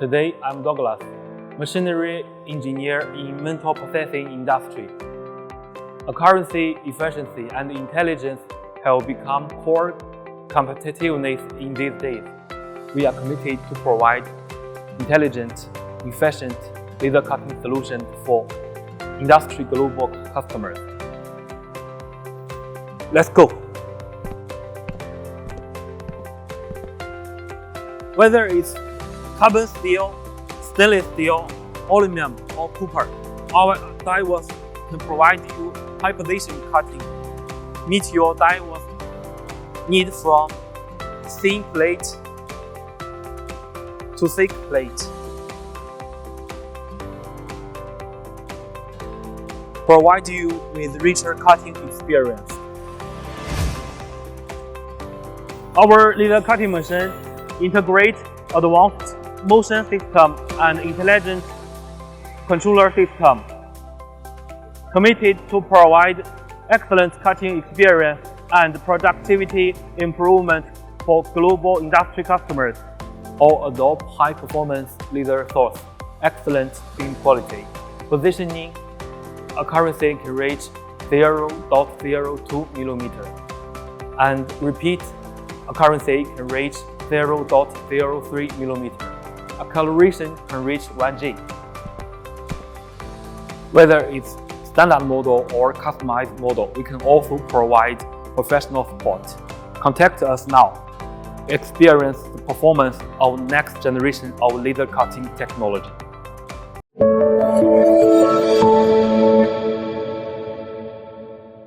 Today, I'm Douglas, machinery engineer in metal processing industry. Accuracy, efficiency, and intelligence have become core competitiveness in these days. We are committed to provide intelligent, efficient laser cutting solutions for industry global customers. Let's go! Whether it's carbon steel, stainless steel, aluminum, or copper, our die works can provide you high precision cutting. Meet your die work need from thin plate to thick plate. Provide you with richer cutting experience. Our laser cutting machine integrates advanced motion system and intelligent controller system, committed to provide excellent cutting experience and productivity improvement for global industry customers. All adopt high-performance laser source, excellent beam quality. Positioning accuracy can reach 0.02 mm, and repeat accuracy can reach 0.03 mm. Acceleration can reach 1G. Whether it's standard model or customized model, we can also provide professional support. Contact us now. Experience the performance of next generation of laser cutting technology.